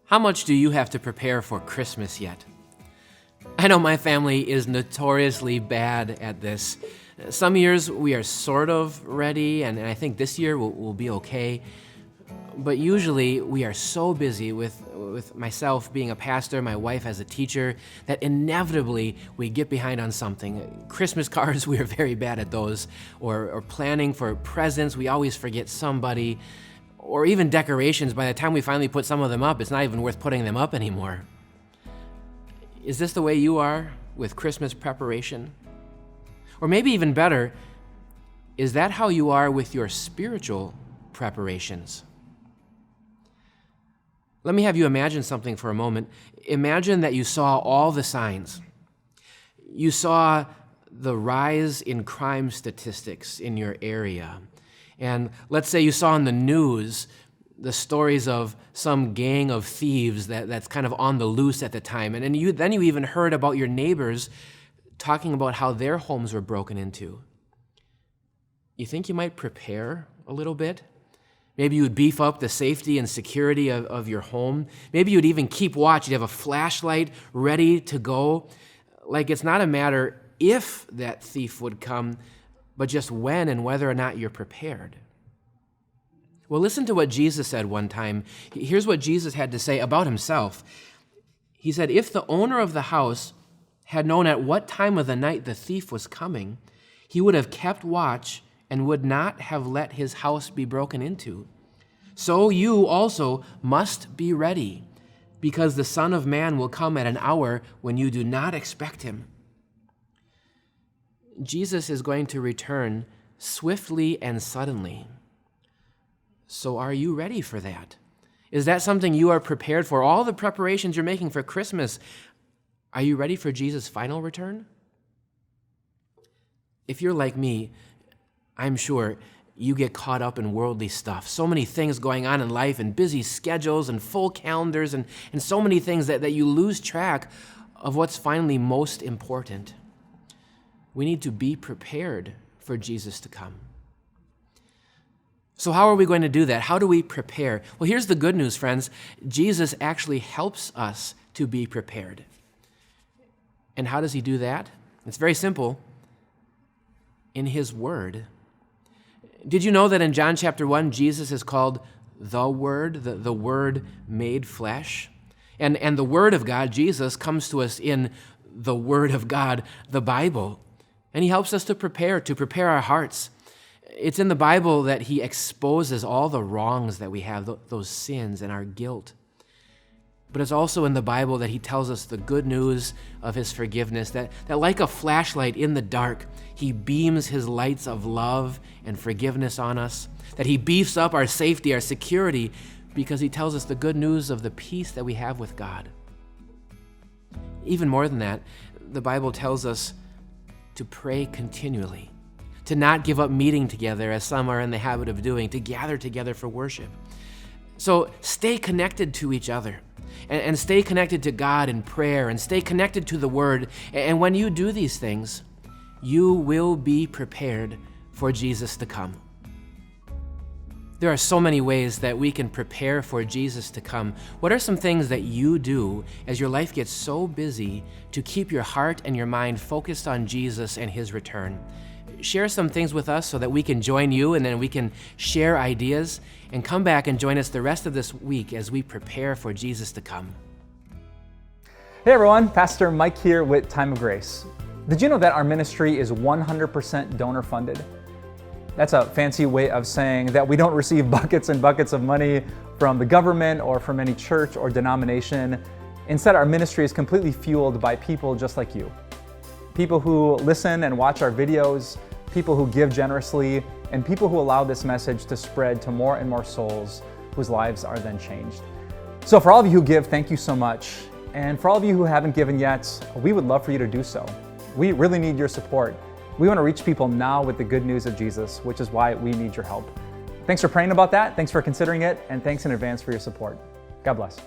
How much do you have to prepare for Christmas yet? I know my family is notoriously bad at this. Some years we are sort of ready, and I think this year we'll be okay. But usually we are so busy with myself being a pastor, my wife as a teacher, that inevitably we get behind on something. Christmas cards, we are very bad at those. Or planning for presents, we always forget somebody. Or even decorations, by the time we finally put some of them up, it's not even worth putting them up anymore. Is this the way you are with Christmas preparation? Or maybe even better, is that how you are with your spiritual preparations? Let me have you imagine something for a moment. Imagine that you saw all the signs. You saw the rise in crime statistics in your area. And let's say you saw in the news the stories of some gang of thieves that's kind of on the loose at the time. And then you even heard about your neighbors talking about how their homes were broken into. You think you might prepare a little bit? Maybe you would beef up the safety and security of your home. Maybe you'd even keep watch. You'd have a flashlight ready to go. Like it's not a matter if that thief would come, but just when and whether or not you're prepared. Well, listen to what Jesus said one time. Here's what Jesus had to say about himself. He said, if the owner of the house had known at what time of the night the thief was coming, he would have kept watch and would not have let his house be broken into. So you also must be ready, because the Son of Man will come at an hour when you do not expect him. Jesus is going to return swiftly and suddenly. So are you ready for that? Is that something you are prepared for? All the preparations you're making for Christmas, are you ready for Jesus' final return? If you're like me, I'm sure you get caught up in worldly stuff. So many things going on in life and busy schedules and full calendars and so many things that you lose track of what's finally most important. We need to be prepared for Jesus to come. So how are we going to do that? How do we prepare? Well, here's the good news, friends. Jesus actually helps us to be prepared. And how does he do that? It's very simple. In his word. Did you know that in John chapter 1, Jesus is called the Word, the Word made flesh? And the Word of God, Jesus, comes to us in the Word of God, the Bible. And he helps us to prepare our hearts. It's in the Bible that he exposes all the wrongs that we have, those sins and our guilt. But it's also in the Bible that he tells us the good news of his forgiveness, that like a flashlight in the dark, he beams his lights of love and forgiveness on us, that he beefs up our safety, our security, because he tells us the good news of the peace that we have with God. Even more than that, the Bible tells us to pray continually, to not give up meeting together as some are in the habit of doing, to gather together for worship. So stay connected to each other and stay connected to God in prayer and stay connected to the Word. And when you do these things, you will be prepared for Jesus to come. There are so many ways that we can prepare for Jesus to come. What are some things that you do as your life gets so busy to keep your heart and your mind focused on Jesus and his return? Share some things with us so that we can join you and then we can share ideas, and come back and join us the rest of this week as we prepare for Jesus to come. Hey everyone, Pastor Mike here with Time of Grace. Did you know that our ministry is 100% donor funded? That's a fancy way of saying that we don't receive buckets and buckets of money from the government or from any church or denomination. Instead, our ministry is completely fueled by people just like you. People who listen and watch our videos, people who give generously, and people who allow this message to spread to more and more souls whose lives are then changed. So for all of you who give, thank you so much. And for all of you who haven't given yet, we would love for you to do so. We really need your support. We want to reach people now with the good news of Jesus, which is why we need your help. Thanks for praying about that. Thanks for considering it. And thanks in advance for your support. God bless.